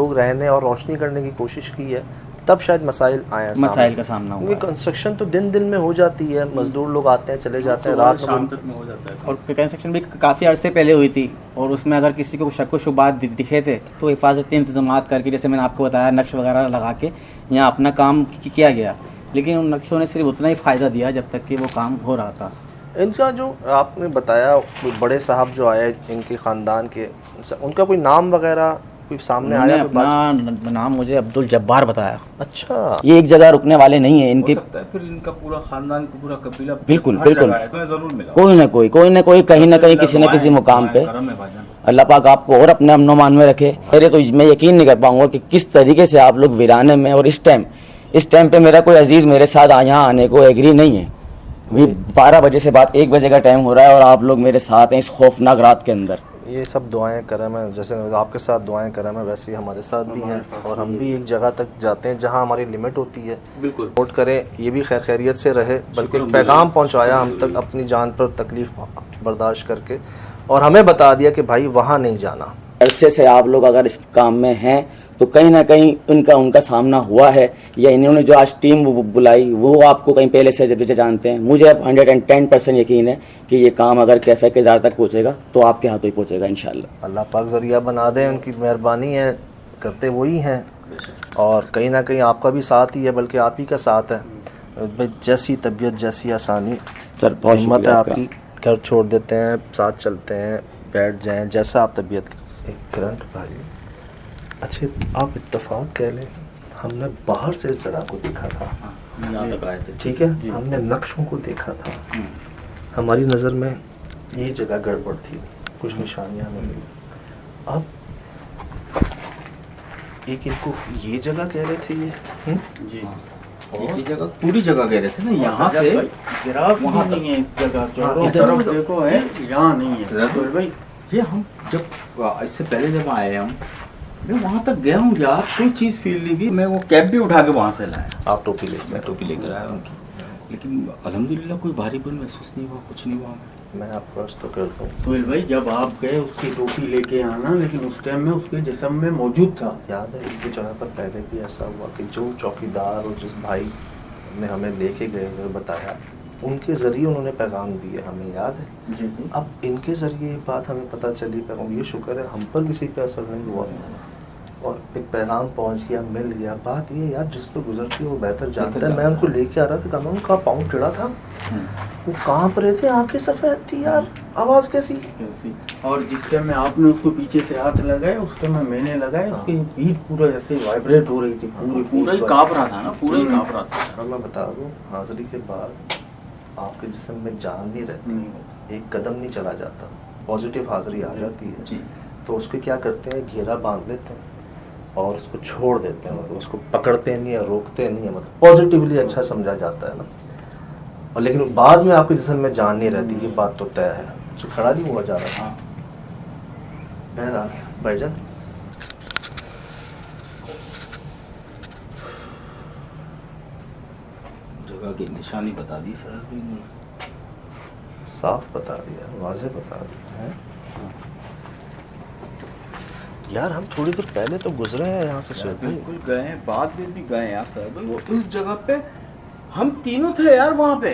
لوگ رہنے اور روشنی کرنے کی کوشش کی ہے تب شاید مسائل آئے ہیں، مسائل کا سامنا ہوا کیونکہ کنسٹرکشن تو دن دن میں ہو جاتی ہے، مزدور لوگ آتے ہیں چلے جاتے ہیں، رات شام تک میں ہو جاتا ہے. اور کنسٹرکشن بھی کافی عرصے پہلے ہوئی تھی، اور اس میں اگر کسی کو شک و شبہات دکھے تھے تو حفاظتی انتظامات کر کے، جیسے میں نے آپ کو بتایا، نقش وغیرہ لگا کے یہاں اپنا کام کیا گیا، لیکن ان نقشوں نے صرف اتنا ہی فائدہ دیا جب تک کہ وہ کام ہو رہا تھا. ان کا جو آپ نے بتایا بڑے صاحب جو آئے ان کے خاندان کے، ان کا کوئی نام وغیرہ کوئی سامنے انہوں نے آیا؟ کوئی اپنا نام مجھے عبدالجبار بتایا. اچھا، یہ ایک جگہ رکنے والے نہیں ہیں، ان ہو کی سکتا ہے پھر ان کا پورا خاندان کا پورا قبیلہ بالکل ہر بالکل جگہ ہے تو ضرور ملا. کوئی نہ کوئی کہیں نہ کہیں کسی نہ کسی مقام پہ. کرم ہے بھائی جان. اللہ پاک آپ کو اور اپنے امن و امان میں رکھے. میرے تو میں یقین نہیں کر پاؤں گا کہ کس طریقے سے آپ لوگ ویرانے میں، اور اس ٹائم پہ میرا کوئی عزیز میرے ساتھ یہاں آنے کو ایگری نہیں ہے. ابھی 12 بجے سے بعد 1 بجے کا ٹائم ہو رہا ہے اور آپ لوگ میرے ساتھ ہیں اس خوفناک رات کے اندر. یہ سب دعائیں کرم ہیں، جیسے آپ کے ساتھ دعائیں کرم ہیں ویسے ہی ہمارے ساتھ بھی ہیں، اور ہم بھی ایک جگہ تک جاتے ہیں جہاں ہماری لمٹ ہوتی ہے. بالکل نوٹ کریں، یہ بھی خیر خیریت سے رہے، بلکہ ایک پیغام پہنچایا ہم تک اپنی جان پر تکلیف برداشت کر کے، اور ہمیں بتا دیا کہ بھائی وہاں نہیں جانا. عرصے سے آپ لوگ اگر اس کام میں ہیں تو کہیں نہ کہیں ان کا سامنا ہوا ہے، یا انہوں نے جو آج ٹیم بلائی وہ آپ کو کہیں پہلے سے جانتے ہیں. مجھے اب 110% یقین ہے کہ یہ کام اگر کیفے کے ادارے تک پہنچے گا تو آپ کے ہاتھوں ہی پہنچے گا انشاءاللہ. اللہ پاک ذریعہ بنا دیں، ان کی مہربانی ہے، کرتے وہی ہیں، اور کہیں نہ کہیں آپ کا بھی ساتھ ہی ہے، بلکہ آپ ہی کا ساتھ ہے. بھائی جیسی طبیعت، جیسی آسانی، سر بہت ہمت شکریہ ہے آپ آپ کا. کی. گھر چھوڑ دیتے ہیں، ساتھ چلتے ہیں، بیٹھ جائیں جیسا آپ طبیعت. ایک کرنٹ بھائی، اچھا آپ اتفاق کہہ لیں، ہم نے باہر سے اس جگہ کو دیکھا تھا، یہاں تک آئے تھے. ٹھیک ہے، ہم نے نقشوں کو دیکھا تھا، ہماری نظر میں یہ جگہ گڑبڑ تھی، کچھ نشانیاں نہیں. اب ایک ان کو یہ جگہ کہہ رہے تھے یہ جی یہ جگہ پوری جگہ کہہ رہے تھے نا، یہاں سے گراف وہاں نہیں ہے اس جگہ، چاروں ادھر طرف دیکھو ہے، یہاں نہیں ہے. سر بھائی یہ ہم جب اس سے پہلے جب آئے ہم، میں وہاں تک گیا ہوں یار، کوئی چیز فیل نہیں کی. میں وہ کیب بھی اٹھا کے وہاں سے لایا، آپ ٹوپی لے میں ٹوپی لے کر آیا ان کی، لیکن الحمدللہ کوئی بھاری پن محسوس نہیں ہوا، کچھ نہیں ہوا. میں آپ کو عرض تو کرتا ہوں. سہیل بھائی جب آپ گئے اس کی ٹوپی لے کے آنا، لیکن اس ٹائم میں اس کے جسم میں موجود تھا. یاد ہے ان کی جگہ پر پہلے بھی ایسا ہوا کہ جو چوکیدار اور جس بھائی نے ہمیں لے کے گئے اور بتایا، ان کے ذریعے انہوں نے پیغام دیے، ہمیں یاد ہے. جی جی. اب ان کے ذریعے یہ بات ہمیں پتہ چلی، پیغام، یہ شکر ہے ہم پر کسی پہ اثر نہیں ہوا، اور ایک پیغام پہنچ گیا، مل گیا. بات یہ یار جس پہ گزرتی ہے وہ بہتر جانتا ہے. میں ان کو لے کے آ رہا تھا، کہا ان کا پاؤں ٹیڑھا تھا، وہ کانپ رہے تھے، آنکھیں سفید تھی یار، آواز کیسی. اور جس ٹائم میں آپ نے اس کو پیچھے سے ہاتھ لگائے، اس ٹائم میں نے لگائے، اس کی پیٹھ پورا ایسے وائبریٹ ہو رہی تھی، پورا ہی کانپ رہا تھا نا، پورا ہی کانپ رہا تھا. اور میں بتا دوں، حاضری کے بعد آپ کے جسم میں جان نہیں رہتی، ایک قدم نہیں چلا جاتا، پازیٹیو حاضری آ جاتی ہے. جی تو اس کے کیا کرتے ہیں، گھیرا باندھ لیتے ہیں اور اس کو چھوڑ دیتے ہیں، مطلب اس کو پکڑتے نہیں ہیں، روکتے نہیں ہیں، مطلب پازیٹیولی اچھا سمجھا جاتا ہے نا. اور لیکن بعد میں آپ کے جسم میں جان نہیں رہتی، یہ بات تو طے ہے. جو کھڑا نہیں ہوا جا رہا. بہرحال بھائی جان، جگہ کی نشانی بتا دی سر. صاف بتا دیا، واضح بتا دیا ہے. یار ہم تھوڑی دیر پہلے تو گزرے ہیں یہاں سے سر. بالکل گئے ہیں، بعد میں بھی گئے یار سر بھائی. وہ اس جگہ پہ ہم تینوں تھے یار وہاں پہ.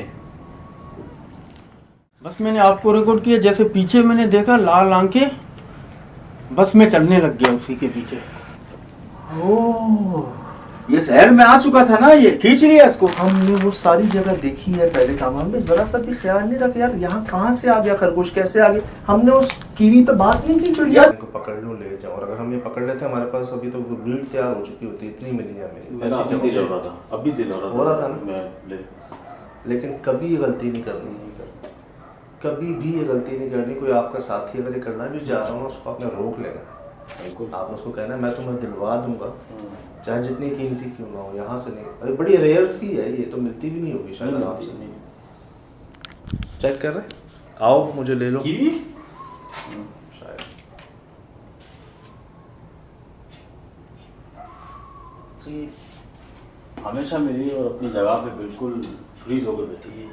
بس میں نے آپ کو ریکارڈ کیا، جیسے پیچھے میں نے دیکھا لال آنکھیں، بس میں چلنے لگ گیا اسی کے پیچھے. یہ شہر میں آ چکا تھا نا، یہ کھینچ لیا اس کو. ہم نے وہ ساری جگہ دیکھی ہے پہلے کام، ہم نے ذرا سا بھی خیال نہیں رکھا یار یہاں کہاں سے آ گیا خرگوش، کیسے آ گیا. ہم نے اس کیوی پہ بات نہیں کی چڑیا کو پکڑ لو لے جاؤ، اور اگر ہم یہ پکڑ لیتے ہمارے پاس ابھی تو بھیڑ تیار ہو چکی ہوتی، اتنی ملی ہے ہمیں. ابھی دل ہو رہا تھا نا، لیکن کبھی یہ غلطی نہیں کرنی، کبھی بھی یہ غلطی نہیں کرنی. کوئی آپ کا ساتھی اگر یہ کرنا بھی جا رہا ہوں اس کو آپ نے روک لینا. آپ نے اس کو کہنا ہے میں تمہیں دلوا دوں گا، چاہے جتنی قیمتی کیوں نہ ہو، یہاں سے نہیں. ارے بڑی ریئر سی ہے یہ، تو ملتی بھی نہیں ہوگی شاید. آپ سے چیک کر رہے، آؤ مجھے لے لو. شاید ہمیشہ ملی اور اپنی جگہ پہ بالکل فریز ہو کے بیٹھی ہے.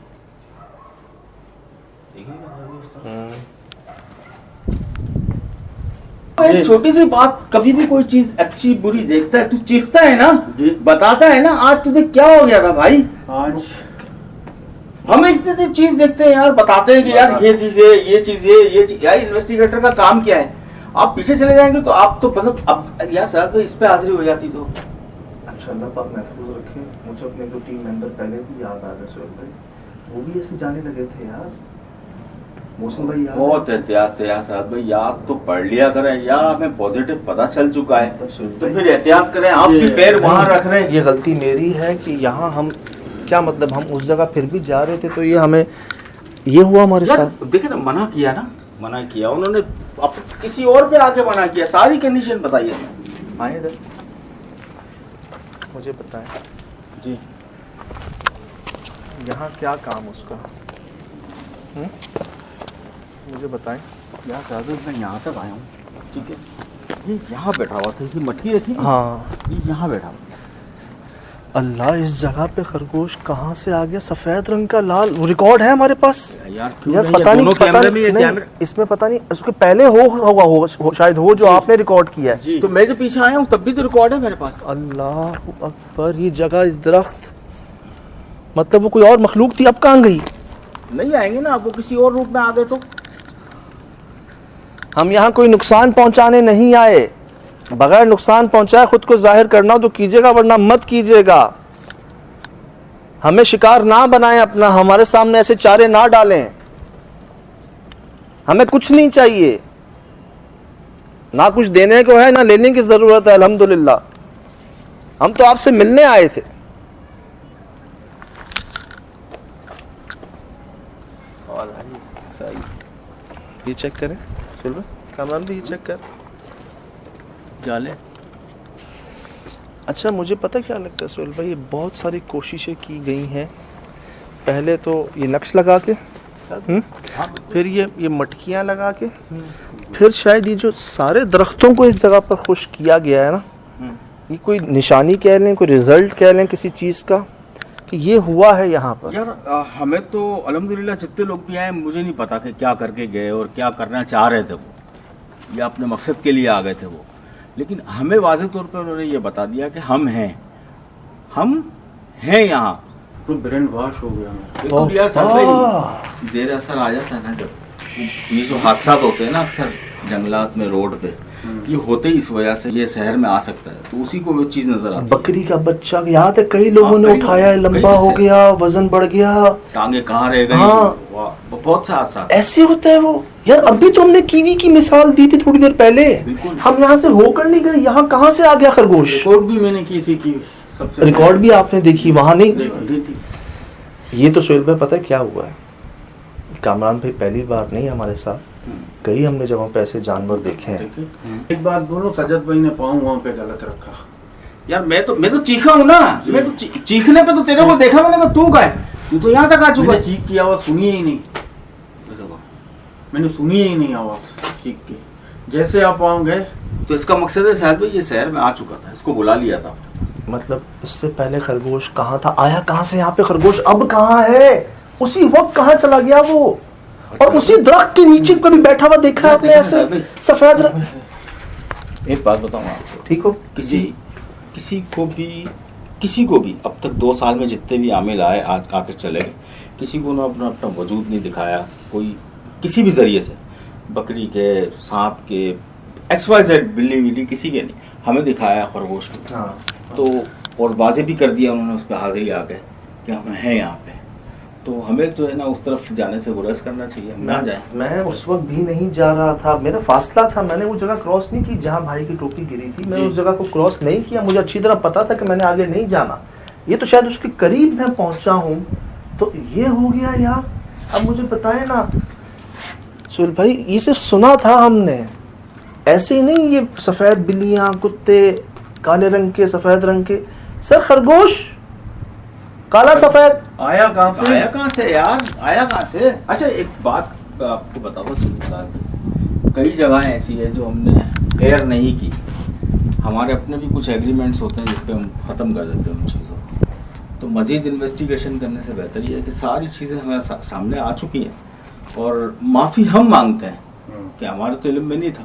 ایک چھوٹی سی بات, کبھی بھی کوئی چیز اچھی بری دیکھتا ہے تو چیختا ہے نا, بتاتا ہے نا آج تجھے کیا ہو گیا تھا بھائی. آج ہم اتنی چیز دیکھتے ہیں یار, بتاتے ہیں کہ یار یہ چیز ہے, یہ چیز ہے, یہ چیز. یار انویسٹیگیٹر کا کام کیا ہے؟ آپ پیچھے چلے جائیں گے تو آپ تو مطلب اب یار صاحب اس پہ حاضری ہو جاتی تو اچھا اللہ پاک محفوظ رکھے. مجھے اپنے جو ٹیم ممبر پہلے بھی یاد آ گئے سہیل بھائی, وہ بھی ایسے جانے لگے تھے یار. موسم بھائی یاد بہت احتیاط سے یار صاحب بھائی, یاد تو پڑھ لیا کریں یار, ہمیں پازیٹیو پتہ چل چکا ہے تو پھر احتیاط کریں. آپ بھی پیر وہاں رکھ رہے ہیں. یہ غلطی میری ہے کہ یہاں ہم کیا مطلب ہم اس جگہ پھر بھی جا رہے تھے تو یہ ہمیں یہ ہوا ہمارے ساتھ. دیکھیں نا, منع کیا نا, منع کیا انہوں نے, اب کسی اور پہ آ کے منع کیا. ساری کنڈیشن بتائیے ہمیں. آئیں ادھر, مجھے بتائیں جی یہاں کیا کام اس کا, مجھے بتائیں. یار صاحب میں یہاں تک آیا ہوں, ٹھیک ہے, یہ یہاں بیٹھا ہوا تھا, یہ مٹھی رکھی, ہاں یہ یہاں بیٹھا ہوا. اللہ, اس جگہ پہ خرگوش کہاں سے آ گیا سفید رنگ کا لال؟ وہ ریکارڈ ہے ہمارے پاس یار پتہ نہیں, اس میں پتہ نہیں, اس کے پہلے ہوگا شاید ہو جو آپ نے ریکارڈ کیا ہے. تو میں جو پیچھے آیا ہوں تب بھی تو ریکارڈ ہے میرے پاس. اللہ اکبر, یہ جگہ, اس درخت, مطلب وہ کوئی اور مخلوق تھی, اب کہاں گئی؟ نہیں آئیں گے نا, آپ کو کسی اور روپ میں آ گئے تو. ہم یہاں کوئی نقصان پہنچانے نہیں آئے. بغیر نقصان پہنچائے خود کو ظاہر کرنا تو کیجیے گا, ورنہ مت کیجیے گا. ہمیں شکار نہ بنائیں اپنا, ہمارے سامنے ایسے چارے نہ ڈالیں. ہمیں کچھ نہیں چاہیے, نہ کچھ دینے کو ہے نہ لینے کی ضرورت ہے. الحمدللہ ہم تو آپ سے ملنے آئے تھے. یہ چیک کریں کامران بھی, یہ چیک کر جالے. اچھا مجھے پتہ کیا لگتا ہے سہیل بھائی, یہ بہت ساری کوششیں کی گئی ہیں. پہلے تو یہ نقش لگا کے, پھر یہ مٹکیاں لگا کے, پھر شاید یہ جو سارے درختوں کو اس جگہ پر خشک کیا گیا ہے نا, یہ کوئی نشانی کہہ لیں, کوئی رزلٹ کہہ لیں کسی چیز کا کہ یہ ہوا ہے یہاں پر. یار ہمیں تو الحمدللہ جتنے لوگ بھی آئے, مجھے نہیں پتا کہ کیا کر کے گئے اور کیا کرنا چاہ رہے تھے وہ, یا اپنے مقصد کے لیے آ گئے تھے وہ. لیکن ہمیں واضح طور پہ انہوں نے یہ بتا دیا کہ ہم ہیں یہاں. تو برین واش ہو گیا. بالکل یار صاحب بھائی, زیر اثر آ جاتا ہے نا جب یہ جو حادثات ہوتے ہیں نا اکثر جنگلات میں, روڈ پہ, یہ ہوتے ہی اس وجہ سے یہ شہر میں آ سکتا ہے, تو اسی کو وہ چیز نظر آتی ہے. بکری کا بچہ یاد ہے کئی لوگوں نے اٹھایا, لمبا ہو گیا, وزن بڑھ گیا, ٹانگیں کہاں رہ گئی. بہت سے حادثات ایسے ہوتا ہے وہ. یار ابھی تو ہم نے کیوی کی مثال دی تھی تھوڑی دیر پہلے, ہم یہاں سے ہو کر نہیں گئے, یہاں کہاں سے آ گیا خرگوش؟ ریکارڈ بھی میں نے کی تھی کہ سب سے ریکارڈ بھی آپ نے دیکھی, وہاں نہیں دیکھی. یہ تو سہیل بھائی پتہ ہے کیا ہوا ہے, کامران بھائی پہلی بار نہیں ہمارے ساتھ, کئی ہم نے جگہوں پہ ایسے جانور دیکھے ہیں. ایک بات بولو, سجد بھائی نے پاؤں وہاں پہ غلط رکھا. یار میں تو چیخا ہوں نا, میں تو چیخنے پہ تو تیرے کو دیکھا میں نے, کہا تو کا ہے, تو تو یہاں تک آ چکا ہے. چیخ کی آواز سنی ہی نہیں, میں نے سنی ہی نہیں آواز چیخ کی. جیسے آپ وہاں گئے تو اس کا مقصد ہے صاحب بھائی, یہ شہر میں آ چکا تھا, اس کو بلا لیا تھا. مطلب اس سے پہلے خرگوش کہاں تھا, آیا کہاں سے یہاں پہ خرگوش, اب کہاں ہے, اسی وقت کہاں چلا گیا وہ, اور اسی درخت کے نیچے کبھی بیٹھا ہوا دیکھا ہے آپ نے ایسے سفید رنگ. ایک بات بتاؤں آپ کو, ٹھیک ہو, کسی کو بھی اب تک 2 سال میں جتنے بھی عامل آئے آ کے چلے گئے, کسی کو نے اپنا وجود نہیں دکھایا, کوئی کسی بھی ذریعے سے, بکری کے, سانپ کے, XYZ, بلی ولی, کسی کے نہیں, ہمیں دکھایا خرگوش کو. تو اور واضح بھی کر دیا انہوں نے اس پہ حاضری آ گئے کہ ہم ہیں یہاں پہ. تو ہمیں تو ہے نا اس طرف جانے سے گریز کرنا چاہیے, ہم نہ جائیں. میں اس وقت بھی نہیں جا رہا تھا, میرا فاصلہ تھا, میں نے وہ جگہ کراس نہیں کی جہاں بھائی کی ٹوپی گری تھی, میں اس جگہ کو کراس نہیں کیا, مجھے اچھی طرح پتا تھا کہ میں نے آگے نہیں جانا. یہ تو شاید اس کے قریب میں پہنچا ہوں تو یہ ہو گیا یار. اب مجھے بتائیں نا سہیل بھائی, یہ صرف سنا تھا ہم نے, ایسے ہی نہیں, یہ سفید بلیاں, کتے, کالے رنگ کے, سفید رنگ کے, سر خرگوش کالا سفید آیا کہاں سے یار, آیا کہاں سے. اچھا ایک بات آپ کو بتاؤ, کئی جگہیں ایسی ہے جو ہم نے ایئر نہیں کی, ہمارے اپنے بھی کچھ ایگریمنٹس ہوتے ہیں جس پہ ہم ختم کر دیتے ہیں ان چیزوں کو. تو مزید انویسٹیگیشن کرنے سے بہتر یہ ہے کہ ساری چیزیں ہمیں سامنے آ چکی ہیں, اور معافی ہم مانگتے ہیں کہ ہمارے تو علم میں نہیں تھا,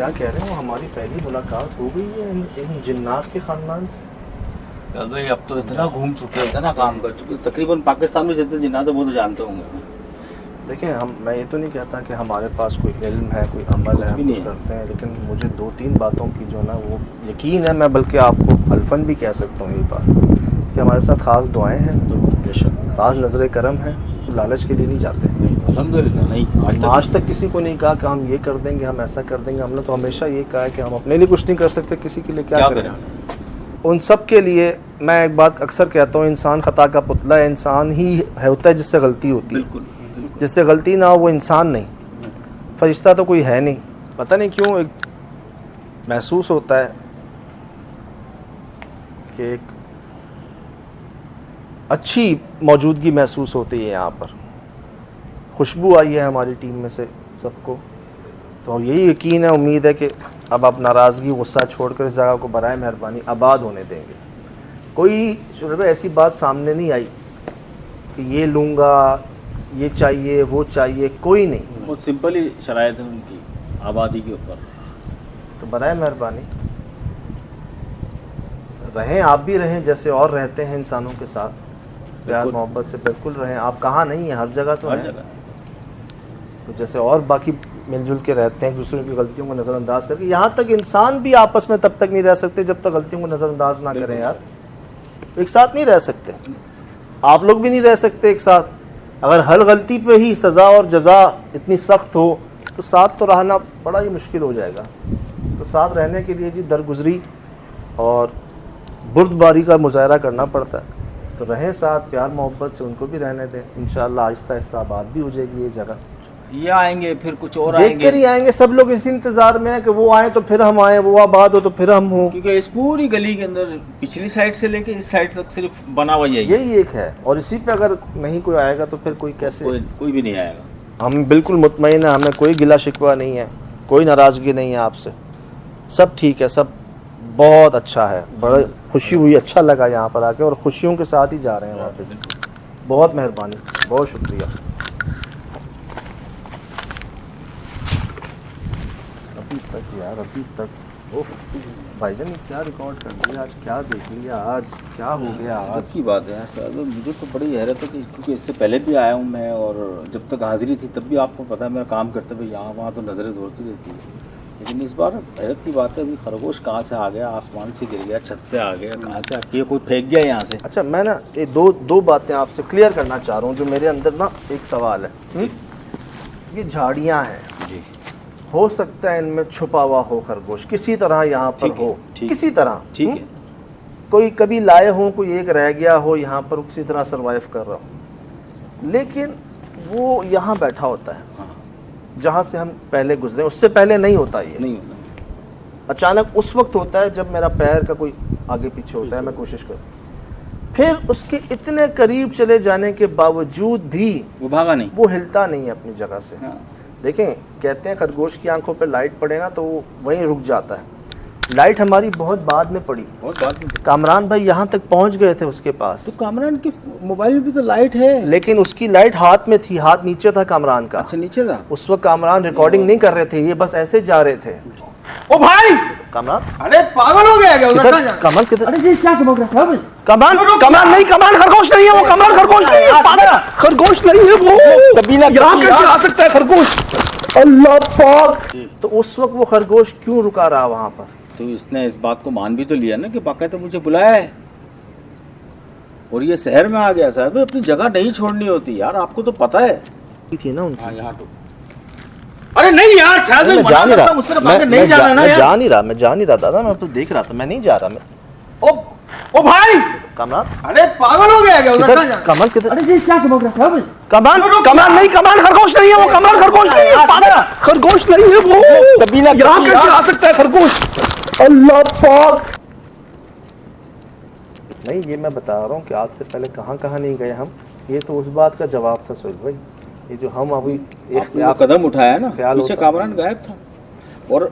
کیا کہہ رہے ہیں؟ وہ ہماری پہلی ملاقات ہو گئی ہے ان جنات کے خاندان سے. بھائی اب تو اتنا گھوم چکے اتنا کام کر چکے, تقریباً پاکستان میں جتنے جنات ہیں وہ تو جانتے ہوں گے. دیکھیں میں یہ تو نہیں کہتا کہ ہمارے پاس کوئی علم ہے, کوئی عمل ہے, ہم کچھ کرتے ہیں, لیکن مجھے 2-3 باتوں کی جو نا وہ یقین ہے, میں بلکہ آپ کو الفاً بھی کہہ سکتا ہوں یہ بات کہ ہمارے ساتھ خاص دعائیں ہیں, خاص نظر کرم ہے, لالچ کے لیے نہیں جاتے. الحمدللہ نہیں آج تک کسی کو نہیں کہا کہ ہم یہ کر دیں گے, ہم ایسا کر دیں گے. ہم نے تو ہمیشہ یہ کہا ہے کہ ہم اپنے لیے کچھ نہیں کر سکتے, کسی کے لیے کیا کریں. ان سب کے لیے میں ایک بات اکثر کہتا ہوں, انسان خطا کا پتلا ہے. انسان ہی ہوتا ہے جس سے غلطی ہوتی ہے. بالکل جس سے غلطی نہ ہو وہ انسان نہیں, فرشتہ تو کوئی ہے نہیں. پتہ نہیں کیوں ایک محسوس ہوتا ہے کہ ایک اچھی موجودگی محسوس ہوتی ہے یہاں پر. خوشبو آئی ہے ہماری ٹیم میں سے سب کو, تو یہی یقین ہے, امید ہے کہ اب آپ ناراضگی غصہ چھوڑ کر اس جگہ کو برائے مہربانی آباد ہونے دیں گے. کوئی شعبہ ایسی بات سامنے نہیں آئی کہ یہ لوں گا, یہ چاہیے, وہ چاہیے, کوئی نہیں. بہت سمپل ہی شرائط ہے ان کی آبادی کے اوپر. تو برائے مہربانی رہیں, آپ بھی رہیں جیسے اور رہتے ہیں انسانوں کے ساتھ, پیار محبت سے بالکل رہیں. آپ کہاں نہیں ہیں, ہر جگہ تو ہیں. تو جیسے اور باقی مل جل کے رہتے ہیں, دوسروں کی غلطیوں کو نظر انداز کر کے. یہاں تک انسان بھی آپس میں تب تک نہیں رہ سکتے جب تک غلطیوں کو نظر انداز نہ کریں. یار ایک ساتھ نہیں رہ سکتے, آپ لوگ بھی نہیں رہ سکتے ایک ساتھ. اگر ہر غلطی پہ ہی سزا اور جزا اتنی سخت ہو تو ساتھ تو رہنا بڑا ہی مشکل ہو جائے گا. تو ساتھ رہنے کے لیے جی درگزری اور بردباری کا مظاہرہ کرنا پڑتا ہے. تو رہیں ساتھ, پیار محبت سے ان کو بھی رہنے دیں. انشاءاللہ آہستہ آہستہ آباد بھی ہو جائے گی یہ جگہ. یہ آئیں گے پھر کچھ اور آئیں گے, دیکھتے نہیں آئیں گے. سب لوگ اسی انتظار میں ہیں کہ وہ آئیں تو پھر ہم آئیں, وہ آباد ہو تو پھر ہم ہوں. کیونکہ اس پوری گلی کے اندر پچھلی سائڈ سے لے کے اس سائڈ تک صرف بنا ہوا یہی ایک ہے, اور اسی پہ اگر نہیں کوئی آئے گا تو پھر کوئی کیسے. کوئی بھی نہیں آئے گا. ہم بالکل مطمئن ہیں, ہمیں کوئی گلہ شکوہ نہیں ہے, کوئی ناراضگی نہیں ہے آپ سے. سب ٹھیک ہے, سب بہت اچھا ہے. بڑا خوشی ہوئی, اچھا لگا یہاں پر آ کے, اور خوشیوں کے ساتھ ہی جا رہے ہیں واپس. بہت مہربانی, بہت شکریہ. ابھی تک یار, ابھی تک بھائی جان کیا ریکارڈ کر دیا آج, کیا دیکھ لیا آج, کیا ہو گیا آج. کی بات ہے سر, مجھے تو بڑی حیرت ہے کہ کیونکہ اس سے پہلے بھی آیا ہوں میں, اور جب تک حاضری تھی تب بھی آپ کو پتہ ہے میں کام کرتے ہوئے یہاں وہاں تو نظریں دوڑتی رہتی ہے. لیکن اس بار حیرت کی بات ہے, ابھی خرگوش کہاں سے آ گیا, آسمان سے گر گیا, چھت سے آ گیا, کہاں سے آ گیا, کوئی پھینک گیا یہاں سے. اچھا میں نا یہ دو باتیں آپ سے کلیئر کرنا چاہ رہا ہوں جو میرے اندر نا ایک سوال ہے. یہ جھاڑیاں ہیں, جی ہو سکتا ہے ان میں چھپا ہوا ہو خرگوش کسی طرح یہاں پر ہو, کسی طرح. ٹھیک ہے, کوئی کبھی لائے ہوں, کوئی ایک رہ گیا ہو یہاں پر, کسی طرح سروائیو کر رہا ہو, لیکن وہ یہاں بیٹھا ہوتا ہے جہاں سے ہم پہلے گزرے. اس سے پہلے نہیں ہوتا, یہ نہیں ہوتا. اچانک اس وقت ہوتا ہے جب میرا پیر کا کوئی آگے پیچھے ہوتا ہے, میں کوشش کرتا ہوں. پھر اس کے اتنے قریب چلے جانے کے باوجود بھی وہ بھاگا نہیں, وہ ہلتا نہیں ہے اپنی جگہ سے. دیکھیں کہتے ہیں خرگوش کی آنکھوں پہ لائٹ پڑے نا تو وہ وہیں رک جاتا ہے. لائٹ ہماری بہت بعد میں پڑی. بہت بات نہیں. کامران بھائی یہاں تک پہنچ گئے تھے اس کے پاس, تو کامران کے موبائل میں بھی تو لائٹ ہے, لیکن اس کی لائٹ ہاتھ میں تھی, ہاتھ نیچے تھا کامران کا. اچھا نیچے تھا. اس وقت کامران ریکارڈنگ نہیں کر رہے تھے, یہ بس ایسے جا رہے تھے. او بھائی کامران, ارے پاگل ہو گیا کیا, کمال کدھر, ارے یہ کیا چمک رہا ہے. کمان نہیں, کمان خرگوش نہیں ہے وہ, کمان خرگوش نہیں ہے, پاگل خرگوش نہیں ہے وہ. یہاں کیسے آ سکتا ہے خرگوش, اللہ پاک. تو اس وقت وہ خرگوش کیوں رکا رہا وہاں پر؟ تو اس نے اس بات کو مان بھی تو لیا نا کہ باقاعدہ مجھے بلایا ہے, اور یہ شہر میں آ گیا. صاحب اپنی جگہ نہیں چھوڑنی ہوتی یار, آپ کو تو پتہ ہے. تھی نا ان کی. یہاں تو ارے نہیں یار, شاید میں جا نہیں رہا, نہیں جانا نا یار. میں جا نہیں رہا دادا, میں تو دیکھ رہا تھا, میں نہیں جا رہا. میں او بھائی کمان, ارے پاگل ہو گیا کیا, کمان کدھر, ارے یہ کیا چمک رہا ہے. کمان نہیں, کمان خرگوش نہیں ہے وہ, کمان خرگوش نہیں ہے, پاگل خرگوش نہیں ہے وہ. یہاں کیسے آ سکتا ہے خرگوش, اللہ پاک. نہیں یہ میں بتا رہا ہوں کہ آج سے پہلے کہاں نہیں گئے ہم. یہ تو اس بات کا جواب تھا سہیل بھائی, یہ جو ہم ابھی ایک قدم اٹھایا نا, پیچھے ہوتا. کامران غائب تھا. اور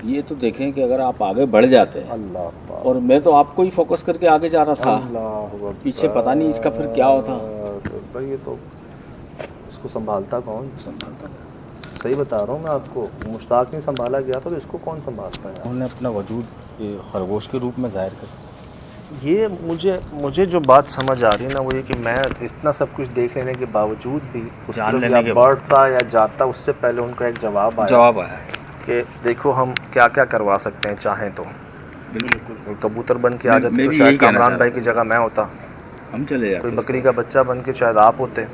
یہ تو دیکھیں کہ اگر آپ آگے بڑھ جاتے ہیں, اللہ پاک, اور میں تو آپ کو ہی فوکس کر کے آگے جا رہا تھا, اللہ پیچھے پتہ نہیں اس کا پھر کیا ہوتا. بھائی یہ تو اس کو سنبھالتا کون, صحیح بتا رہا ہوں میں آپ کو, مشتاق نہیں سنبھالا گیا تھا تو اس کو کون سنبھالتا ہے؟ انہوں نے اپنا وجود خرگوش کے روپ میں ظاہر کر. یہ مجھے جو بات سمجھ آ رہی ہے نا وہ یہ کہ میں اتنا سب کچھ دیکھ لینے کے باوجود بھی اس طرف یا بڑھتا یا جاتا, اس سے پہلے ان کا ایک جواب آیا کہ دیکھو ہم کیا کیا کروا سکتے ہیں چاہیں تو. بالکل کبوتر بن کے آ جاتے تو شاید کامران بھائی کی جگہ میں ہوتا, ہم چلے جاتے, کوئی بکری کا بچہ بن کے شاید آپ ہوتے.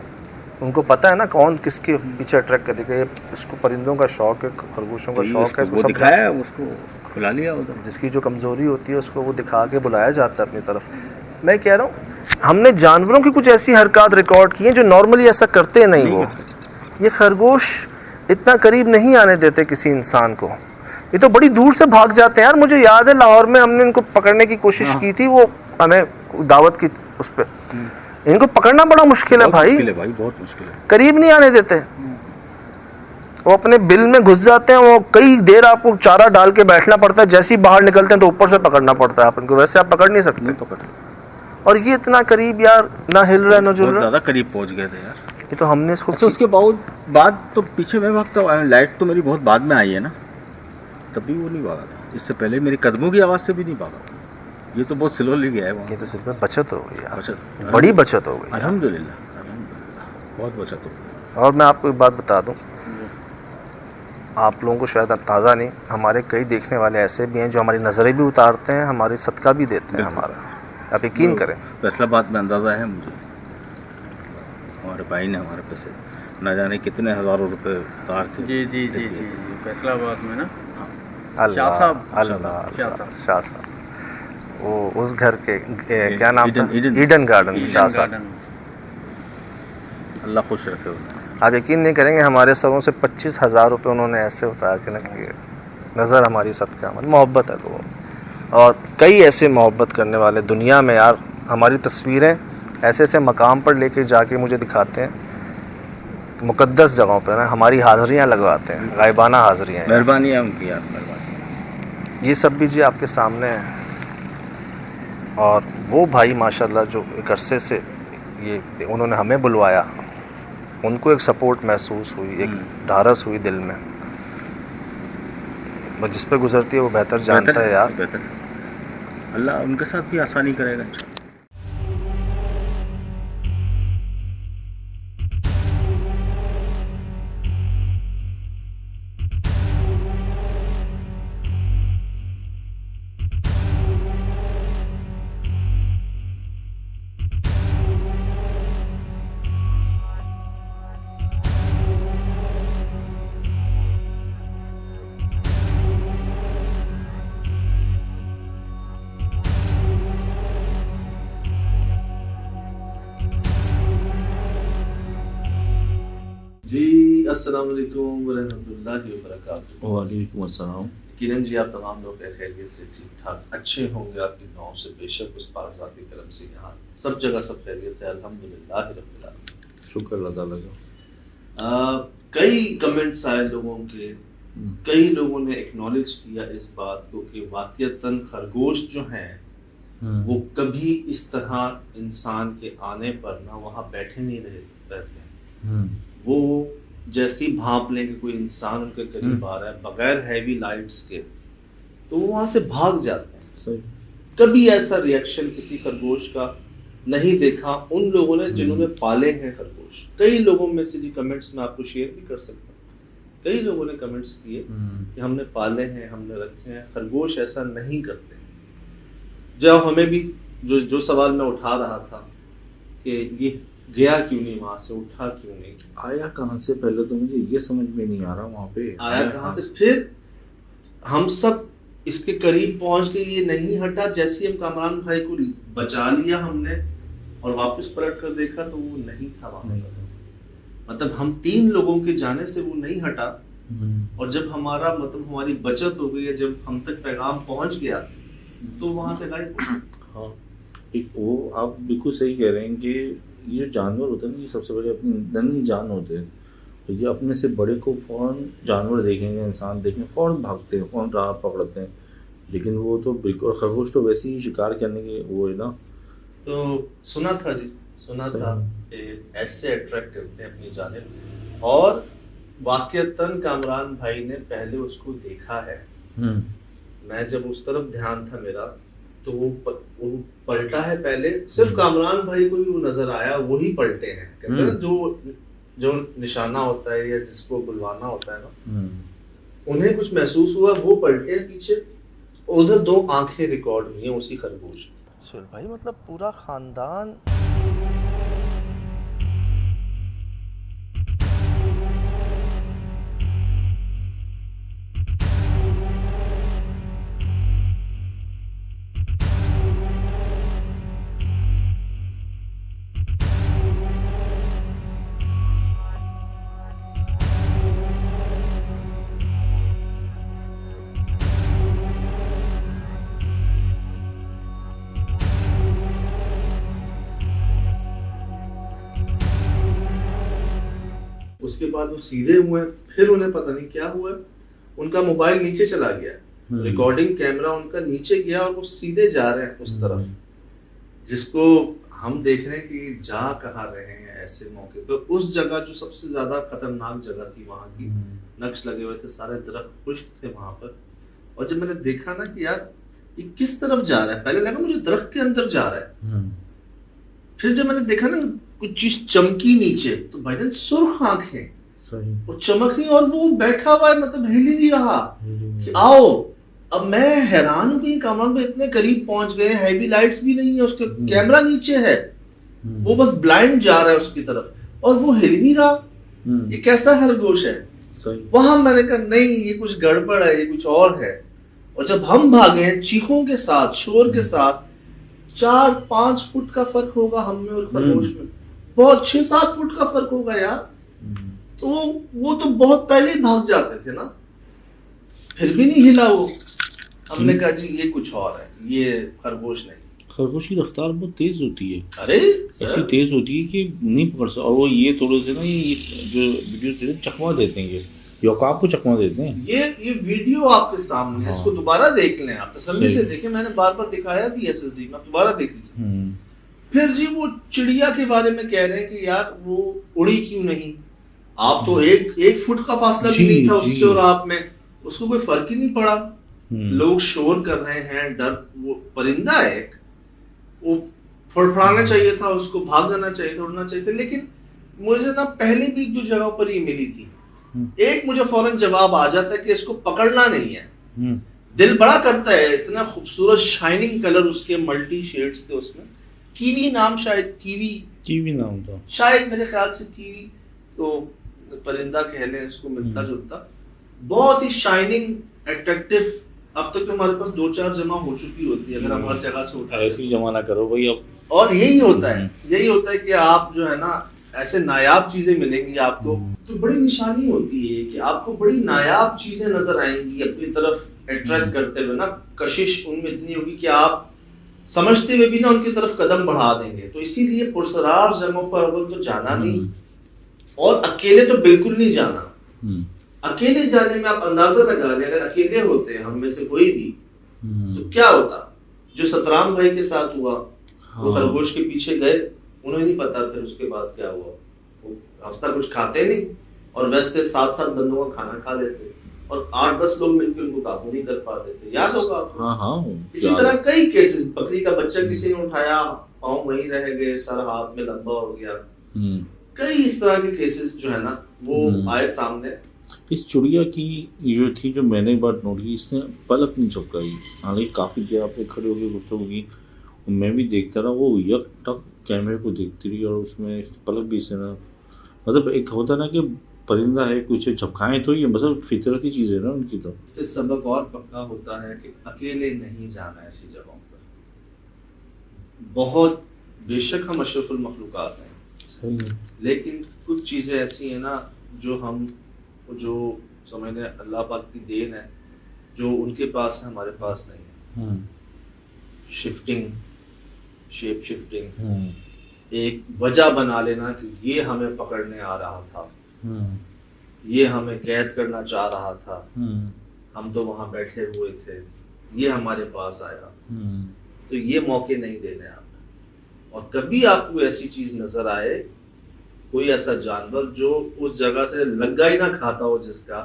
ان کو پتہ ہے نا کون کس کے پیچھے اٹریکٹ کرے گا. اس کو پرندوں کا شوق ہے, خرگوشوں کا شوق ہے, وہ دکھایا, اس کو کھلا لیا ادھر. جس کی جو کمزوری ہوتی ہے اس کو وہ دکھا کے بلایا جاتا ہے اپنی طرف. میں کہہ رہا ہوں ہم نے جانوروں کی کچھ ایسی حرکات ریکارڈ کی ہیں جو نارملی ایسا کرتے نہیں. وہ یہ خرگوش اتنا قریب نہیں آنے دیتے کسی انسان کو, یہ تو بڑی دور سے بھاگ جاتے ہیں یار. مجھے یاد ہے لاہور میں ہم نے ان کو پکڑنے کی کوشش کی تھی, وہ ہمیں دعوت کی اس پہ. ان کو پکڑنا بڑا مشکل ہے بھائی, بہت مشکل ہے, قریب نہیں آنے دیتے. وہ اپنے بل میں گھس جاتے ہیں, وہ کئی دیر آپ کو چارہ ڈال کے بیٹھنا پڑتا ہے, جیسے ہی باہر نکلتے ہیں تو اوپر سے پکڑنا پڑتا ہے آپ ان کو, ویسے آپ پکڑ نہیں سکتے. اور یہ اتنا قریب یار, نہ ہل رہا نہ جل رہا, زیادہ قریب پہنچ گئے تھے یار. یہ تو ہم نے اس کو اچھا اس کے بعد تو پیچھے میں بھاگتا ہوں, لائٹ تو میری بہت بعد میں آئی ہے نا, تب بھی وہ نہیں بھاگا تھا. اس سے پہلے میری قدموں کی آواز سے بھی نہیں بھاگا. یہ تو بہت سلولی گیا ہے. یہ تو صرف بچت ہو گئی یار, بچت, بڑی بچت ہو گئی الحمدللہ, بہت بچت ہو گئی. اور میں آپ کو ایک بات بتا دوں, آپ لوگوں کو شاید اندازہ نہیں, ہمارے کئی دیکھنے والے ایسے بھی ہیں جو ہماری نظریں بھی اتارتے ہیں, ہماری صدقہ بھی دیتے ہیں ہمارا. آپ یقین کریں, فیصلہ بات میں اندازہ ہے مجھے, ہمارے بھائی نے ہمارے پیسے نہ جانے کتنے ہزاروں روپے اتار کے. جی فیصلہ بات میں نا, اللہ شاہ صاحب, وہ اس گھر کے کیا نام تھا, ایڈن گارڈن شاہ صاحب. اللہ خوش رکھے انہیں. آپ یقین نہیں کریں گے ہمارے سروں سے 25,000 روپے انہوں نے ایسے اتار کے رکھ لیے. نظر ہماری صدقہ, محبت ہے تو. اور کئی ایسے محبت کرنے والے دنیا میں یار, ہماری تصویریں ایسے ایسے مقام پر لے کے جا کے مجھے دکھاتے ہیں, مقدس جگہوں پہ نا ہماری حاضریاں لگواتے ہیں, غائبانہ حاضریاں. مہربانی ہے ان کی یار, مہربانی. یہ سب بھی جی آپ کے سامنے ہے. اور وہ بھائی ماشاءاللہ جو ایک عرصے سے یہ انہوں نے ہمیں بلوایا, ان کو ایک سپورٹ محسوس ہوئی, ایک ڈھارس ہوئی دل میں. بس جس پہ گزرتی ہے وہ بہتر جانتا ہے یار. بہتر, اللہ ان کے ساتھ بھی آسانی کرے گا. جی السلام علیکم ورحمۃ اللہ وبرکاتہ. وعلیکم السلام. یقیناً جی آپ تمام لوگ خیریت سے ٹھیک ٹھاک اچھے ہوں گے, آپ کی دعاؤں سے بے شک اس پاک ذاتی کرم سے یہاں سب جگہ سب خیریت ہے, الحمدللہ رب العالمین. شکر اللہ تعالیٰ کا. کئی کمنٹس آئے لوگوں کے, کئی لوگوں نے ایکنالج کیا اس بات کو کہ واقعتاً خرگوش جو ہیں وہ کبھی اس طرح انسان کے آنے پر نہ وہاں بیٹھے نہیں رہتے ہیں. وہ جیسی بھانپ لیں کہ کوئی انسان ان کے قریب آ رہا ہے بغیر ہیوی لائٹس کے تو وہ وہاں سے بھاگ جاتے ہیں. صحیح. کبھی ایسا ریئیکشن کسی خرگوش کا نہیں دیکھا ان لوگوں نے جنہوں نے پالے ہیں خرگوش. کئی لوگوں میں سے جی کمنٹس میں آپ کو شیئر بھی کر سکتا ہوں, کئی لوگوں نے کمنٹس کیے کہ ہم نے پالے ہیں, ہم نے رکھے ہیں. خرگوش ایسا نہیں کرتے. جب ہمیں بھی جو سوال میں اٹھا رہا تھا کہ یہ گیا کیوں نہیں وہاں سے, اٹھا کیوں نہیں, آیا کہاں سے, پہلے تو مجھے یہ سمجھ میں نہیں آ رہا وہاں پہ آیا کہاں سے. پھر ہم سب اس کے قریب پہنچ کے یہ نہیں ہٹا, جیسے ہم کامران بھائی کو بچا لیا ہم نے اور واپس پلٹ کر دیکھا تو وہ نہیں تھا وہاں. مطلب ہم 3 لوگوں کے جانے سے وہ نہیں ہٹا, اور جب ہمارا مطلب ہماری بچت ہو گئی, جب ہم تک پیغام پہنچ گیا تو وہاں سے غائب ہو گیا. ہاں وہ آپ بالکل صحیح کہہ رہے ہیں کہ یہ جو جانور ہوتے ہیں نا, یہ سب سے بڑے اپنی ننھی جان ہوتے ہیں. یہ اپنے سے بڑے کو فوراً جانور دیکھیں گے, انسان دیکھیں فوراً بھاگتے ہیں, فوراً راہ پکڑتے ہیں. لیکن وہ تو بالکل, خرگوش تو ویسے ہی شکار کرنے کے وہ ہے نا. تو سنا تھا کہ ایسے اٹریکٹ کرتے ہیں اپنی جانب. اور واقعتاً کامران بھائی نے پہلے اس کو دیکھا ہے. میں جب اس طرف دھیان تھا میرا تو وہ پلٹا ہے پہلے, صرف کامران بھائی کو ہی وہ نظر آیا, وہی پلٹے ہیں. کہتے ہیں جو نشانہ ہوتا ہے یا جس کو بلوانا ہوتا ہے نا, انہیں کچھ محسوس ہوا, وہ پلٹے ہیں پیچھے, ادھر 2 آنکھیں ریکارڈ ہوئی ہیں اسی خرگوش. سہیل بھائی مطلب پورا خاندان اس کے بعد وہ سیدھے ہوئے, پھر انہیں پتہ نہیں کیا ہوا, ان کا موبائل نیچے چلا گیا, ریکارڈنگ کیمرہ ان کا نیچے گیا اور وہ سیدھے جا رہے ہیں اس طرف, جس کو ہم دیکھ رہے ہیں کہ جا کہاں رہے ہیں ایسے موقع پہ. اس جگہ جو سب سے زیادہ خطرناک جگہ تھی, وہاں کی نقش لگے ہوئے تھے, سارے درخت خشک تھے وہاں پر. اور جب میں نے دیکھا نا کہ یار یہ کس طرف جا رہا ہے, پہلے لگا مجھے درخت کے اندر جا رہا ہے, پھر جب میں نے دیکھا نا کچھ چیز چمکی نیچے, تو بھائی جان سرخ آنکھیں اور چمک نہیں, اور وہ بیٹھا ہوا ہے, مطلب ہل ہی نہیں رہا کہ آؤ. اب میں حیران ہوں کہ کامران پہ اتنے قریب پہنچ گئے, ہیوی لائٹس بھی نہیں ہے, اس کا کیمرہ نیچے ہے, وہ بس بلائنڈ جا رہا ہے اس کی طرف, اور وہ ہل ہی نہیں رہا. یہ کیسا خرگوش ہے؟ وہاں میں نے کہا نہیں, یہ کچھ گڑبڑ ہے, یہ کچھ اور ہے. اور جب ہم بھاگے ہیں چیخوں کے ساتھ, شور کے ساتھ, 4-5 فٹ کا فرق ہوگا ہم میں اور خرگوش میں, بہت 6-7 فٹ کا فرق ہوگا یار. تو وہ تو بہت پہلے ہی بھاگ جاتے تھے نا, پھر بھی نہیں ہلا وہ. ہم نے کہا جی یہ کچھ اور ہے, یہ خرگوش نہیں. خرگوش کی رفتار بہت تیز ہوتی ہے, ارے ایسی تیز ہوتی ہے کہ نہیں پکڑ سکتا. اور وہ یہ تھوڑے سے نا, یہ جو ویڈیو چکما دیتے ہیں, یہ اوقاف کو چکما دیتے ہیں. یہ ویڈیو آپ کے سامنے ہے, اس کو دوبارہ دیکھ لیں آپ, تسلی سے دیکھیں. میں نے بار بار دکھایا بھی SSD میں, دوبارہ دیکھ لیجیے. پھر جی وہ چڑیا کے بارے میں کہہ رہے ہیں کہ یار وہ اڑی کیوں نہیں. آپ تو 1 فٹ کا فاصلہ بھی نہیں تھا اس سے اور آپ میں, اس کو کوئی فرق ہی نہیں پڑا. لوگ شور کر رہے ہیں, ڈر, وہ پرندہ ہے ایک, وہ پھڑپھڑانا چاہیے تھا اس کو, بھاگ جانا چاہیے تھا, اڑنا چاہیے تھا. لیکن مجھے نا پہلے بھی 1-2 جگہوں پر یہ ملی تھی, ایک مجھے فوراً جواب آ جاتا ہے کہ اس کو پکڑنا نہیں ہے. دل بڑا کرتا ہے, اتنا خوبصورت شائننگ کلر اس کے, ملٹی شیڈز تھے اس میں. کیوی نام, شاید کیوی نام تھا شاید, میرے خیال سے کیوی تو پرندہ کہہ لیں اس کو, ملتا جلتا, بہت ہی شائننگ, اٹریکٹیو. اب تک تو ہمارے پاس 2-4 جمع ہو چکی ہوتی ہے, اگر ہم ہر جگہ سے اٹھا, ایسی جمع نہ کرو بھائی اب. اور یہی ہوتا ہے کہ آپ جو ہے نا ایسے نایاب چیزیں ملیں گی آپ کو, تو بڑی نشانی ہوتی ہے کہ آپ کو بڑی نایاب چیزیں نظر آئیں گی اپنی طرف اٹریکٹ کرتے ہوئے نا. کشش ان میں اتنی ہوگی کہ آپ سمجھتے ہوئے بھی نا ان کی طرف قدم بڑھا دیں گے. تو اسی لیے پرسرار جگہوں پر اول تو جانا نہیں, اور اکیلے تو بالکل نہیں جانا. اکیلے جانے میں آپ اندازہ لگا لیں, اگر اکیلے ہوتے ہم میں سے کوئی بھی, تو کیا ہوتا. جو سترام بھائی کے ساتھ ہوا, وہ خرگوش کے پیچھے گئے, انہیں نہیں پتا پھر اس کے بعد کیا ہوا. وہ ہفتہ کچھ کھاتے نہیں, اور ویسے 7 بندوں کا کھانا کھا لیتے, اور 8-10 لوگ مل کے ان کو قابو نہیں کر پاتے تھے. یاد ہوگا آپ کو. اسی طرح کئی کیسز, بکری کا بچہ کسی نے اٹھایا, پاؤں وہیں رہ گئے, سر ہاتھ میں لمبا ہو گیا. کئی اس طرح کے کیسز جو ہے نا وہ آئے سامنے. اس چڑیا کی جو تھی, جو میں نے ایک بات نوٹ کی, اس نے پلک نہیں جھپکائی. حالانکہ کافی دیر آپ نے کھڑے ہو کے گفتگو کی, میں بھی دیکھتا رہا, وہ یک ٹک کیمرے کو دیکھتی رہی, اور اس میں پلک بھی سے نا, مطلب ایک ہوتا نا کہ پرندہ ہے, کچھ جھپکائیں تو یہ مطلب فطرتی چیز ہے نا ان کی. تو اس سے سبق اور پکا ہوتا ہے کہ اکیلے نہیں جانا ایسی جگہوں پر. بہت بے شک ہم اشرف المخلوقات ہیں, لیکن کچھ چیزیں ایسی ہیں نا جو سمجھ لیں اللہ پاک کی دین ہے, جو ان کے پاس ہے ہمارے پاس نہیں ہے. شفٹنگ, شیپ شفٹنگ, ایک وجہ بنا لینا کہ یہ ہمیں پکڑنے آ رہا تھا, یہ ہمیں قید کرنا چاہ رہا تھا, ہم تو وہاں بیٹھے ہوئے تھے, یہ ہمارے پاس آیا. تو یہ موقع نہیں دینے آپ. اور کبھی آپ کو ایسی چیز نظر آئے کوئی ایسا جانور جو اس جگہ سے لگا ہی نہ کھاتا ہو، جس کا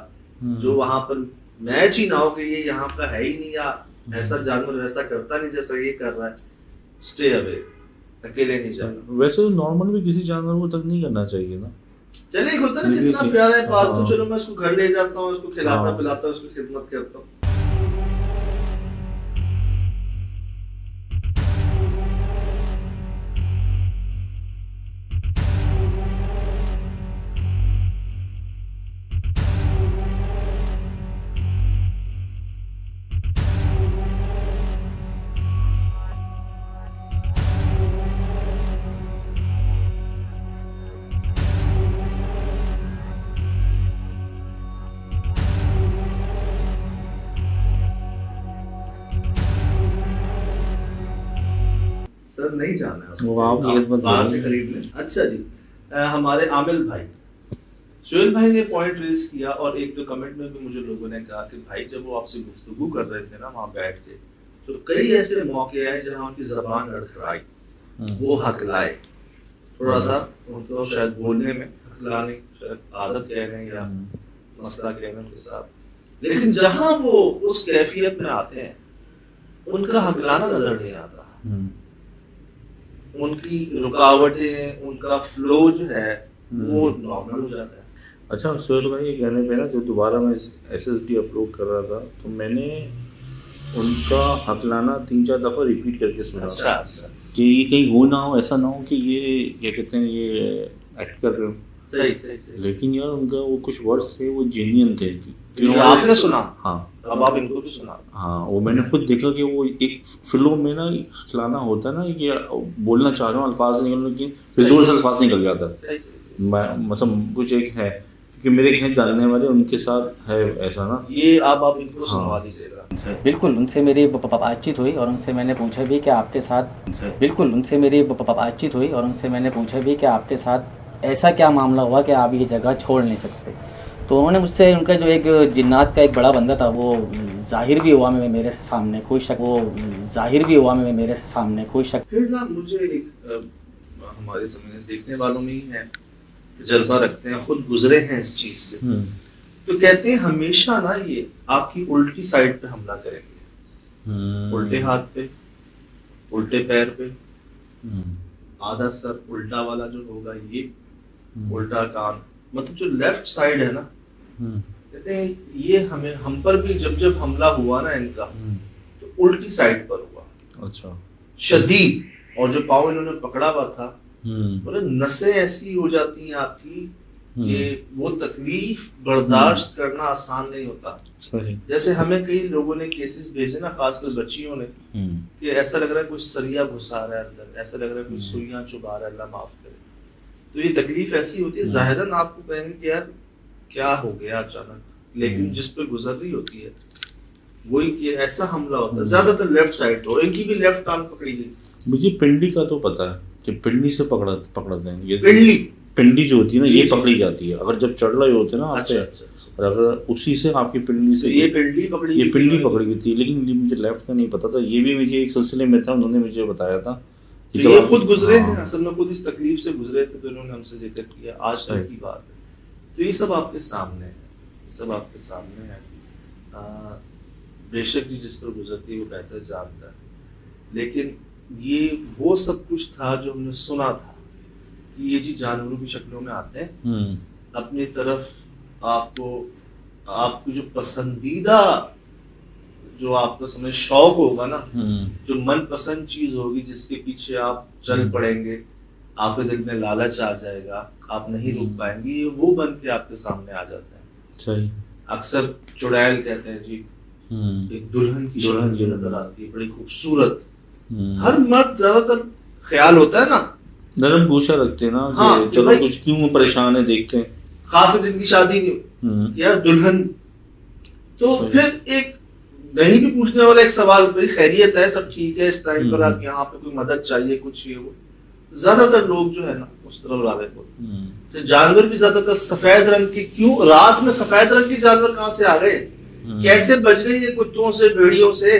جو وہاں پر میچ ہی نہ ہو کہ یہ یہاں کا ہے ہی نہیں، یا ایسا جانور ویسا کرتا نہیں جیسا یہ کر رہا ہے، اسٹے اوے، اکیلے نہیں جانا. ویسے تو نارمل بھی کسی جانور کو تک نہیں کرنا چاہیے نا. چلے ایک ہوتا ہے نا کتنا پیارا ہے پالتو، چلو میں اس کو گھر لے جاتا ہوں، اس کو کھلاتا پلاتا ہوں، اس کی خدمت کرتا ہوں. سر نہیں جانا ہے، وہ آپ کی خدمت باہر سے خرید لیں. اچھا جی، ہمارے عامل بھائی، سہیل بھائی نے پوائنٹ ریز کیا، اور ایک دو کمنٹ میں بھی مجھے لوگوں نے کہا کہ بھائی جب وہ آپ سے گفتگو کر رہے تھے نا وہاں بیٹھ کے، تو کئی ایسے موقع آئے جہاں ان کی زبان لڑکھڑائی، وہ حق لائے، تھوڑا سا ان کو شاید بولنے میں حق لانے شاید عادت کہہ رہے ہیں یا مسئلہ کہہ رہے ہیں ان کے ساتھ، لیکن جہاں وہ اس کیفیت میں آتے ہیں ان کا حق لانا نظر نہیں آتا، ان کی رکاوٹیں، ان کا فلو جو ہے وہ نارمل ہو جاتا ہے. اچھا سہیل بھائی یہ کہنے پہ نا جو دوبارہ میں ایس ایس ڈی اپلوڈ کر رہا تھا تو میں نے ان کا حق لانا 3-4 دفعہ ریپیٹ کر کے سنا اچھا کہ یہ کہیں ہو نہ ہو، ایسا نہ ہو کہ یہ کیا کہتے ہیں یہ ایکٹ کر رہے ہو. صحیح. لیکن یار ان کا وہ کچھ ورڈس تھے وہ جینین تھے. آپ نے سنا؟ ہاں. اب آپ ان کو بھی سنا. ہاں وہ میں نے خود دیکھا کہ وہ ایک فلو میں نا کھلانا ہوتا ہے نا کہ بولنا چاہ رہا ہوں الفاظ نکل لیکن فضول سے الفاظ نکل جاتا ہے. مثلا کچھ ایک ہے کہ میرے کہیں جاننے والے ان کے ساتھ ہے ایسا نا، یہ آپ ان کو سنوا دیجیے گا. بالکل ان سے میری بات چیت ہوئی اور ان سے میں نے پوچھا بھی کہ آپ کے ساتھ بالکل ان سے میری بات چیت ہوئی اور ان سے میں نے پوچھا بھی کہ آپ کے ساتھ ایسا کیا معاملہ ہوا کہ آپ یہ جگہ چھوڑ نہیں سکتے. تو انہوں نے مجھ سے ان کا جو ایک جنات کا ایک بڑا بندہ تھا وہ ظاہر بھی ہوا میرے سامنے، کوئی شک پھر نا مجھے ایک ہمارے سامنے دیکھنے والوں میں ہی ہے، تجربہ رکھتے ہیں، خود گزرے ہیں اس چیز سے، تو کہتے ہیں ہمیشہ نا یہ آپ کی الٹی سائڈ پہ حملہ کریں گے، الٹے ہاتھ پہ، الٹے پیر پہ، آدھا سر الٹا والا جو ہوگا یہ، الٹا کان، مطلب جو لیفٹ سائڈ ہے نا، کہتے ہیں یہ ہم پر بھی جب حملہ ہوا نا ان کا تو الٹی سائڈ پر ہوا. اچھا. شدید. اور جو پاؤں انہوں نے پکڑا ہوا تھا نسیں ایسی ہو جاتی ہیں آپ کی کہ وہ تکلیف برداشت کرنا آسان نہیں ہوتا. جیسے ہمیں کئی لوگوں نے کیسز بھیجے نا، خاص کر بچیوں نے، کہ ایسا لگ رہا ہے کچھ سریا گھسا رہا ہے اندر، ایسا لگ رہا ہے کچھ سوئیاں چبا رہا ہے، اللہ معاف کرے. تو یہ تکلیف ایسی ہوتی ہے، ظاہراً آپ کو کہیں گے کہ یار کیا ہو گیا اچانک، لیکن جس پہ گزر رہی ہوتی ہے وہی کہ ایسا حملہ ہوتا ہے. زیادہ تر لیفٹ سائڈ ہو، ان کی بھی لیفٹ کان پکڑی گئی. مجھے پنڈی کا تو پتا ہے کہ پنڈی سے پکڑتے ہیں، یہ پنڈی جو ہوتی ہے نا یہ پکڑی جاتی ہے اگر جب چڑھ رہے ہوتے ہیں نا آپ پہ، اور اگر اسی سے آپ کی پنڈلی سے یہ پنڈلی پکڑی گئی تھی. لیکن مجھے لیفٹ کا نہیں پتا تھا، یہ بھی مجھے ایک سلسلے میں تھا، انہوں نے مجھے بتایا تھا. یہ خود گزرے ہیں، اصل میں خود اس تکلیف سے گزرے تھے تو انہوں نے ہم سے ذکر کیا. آج تک کی بات ہے. تو یہ سب آپ کے سامنے ہے، سب آپ کے سامنے ہے. بے شک جی جس پر گزرتی ہے وہ بہتر جانتا ہے، لیکن یہ وہ سب کچھ تھا جو ہم نے سنا تھا کہ یہ جی جانوروں کی شکلوں میں آتے ہیں اپنی طرف. آپ کو جو پسندیدہ جو آپ کا سمجھ شوق ہوگا نا، جو من پسند چیز ہوگی جس کے پیچھے آپ چل پڑیں گے، آپ کے دل میں لالچ آ جائے گا، آپ نہیں رک پائیں گے، یہ وہ بن کے آپ کے سامنے آ جاتا ہے. صحیح. اکثر چڑیل کہتے ہیں جی ایک دلہن کی شکل نظر آتی ہے، بڑی خوبصورت. ہر مرد زیادہ تر خیال ہوتا ہے نا، نرم گوشہ رکھتے ہیں نا کہ چلو کچھ کیوں پریشان ہے دیکھتے ہیں، خاص کر جن کی شادی نہیں یار دلہن. تو پھر ایک نہیں بھی پوچھنے والا ایک سوال، بھائی خیریت ہے، سب ٹھیک ہے، اس ٹائم پر آپ یہاں پہ کوئی مدد چاہیے کچھ یہ وہ، زیادہ تر لوگ جو ہے نا اس طرف راغب ہوتے ہیں. جانور بھی زیادہ تر سفید رنگ کے، کیوں رات میں سفید رنگ کے جانور کہاں سے آ گئے، کیسے بچ گئے یہ کتوں سے، بھیڑیوں سے؟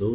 2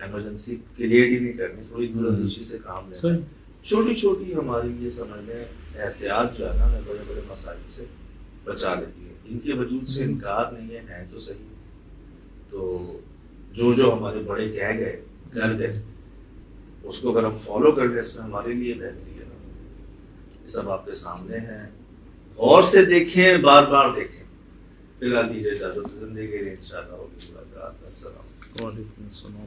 ایمرجنسی کریٹ ہی نہیں کرنی, تھوڑی دوردرشی سے کام لینا. صحیح. چھوٹی چھوٹی ہماری یہ سمجھ لیں احتیاط جو ہے نا ہمیں بڑے بڑے مسائل سے بچا لیتی ہے. ان کے وجود سے انکار نہیں ہے تو صحیح. تو جو ہمارے بڑے کہہ گئے کر گئے اس کو اگر ہم فالو کر لیں اس میں ہمارے لیے بہتری ہے نا. یہ سب آپ کے سامنے ہیں, غور سے دیکھیں, بار بار دیکھیں. فی الحال دیجیے اجازت, زندگی انشاءاللہ ہوگی ملاقات. السلام. وعلیکم السلام.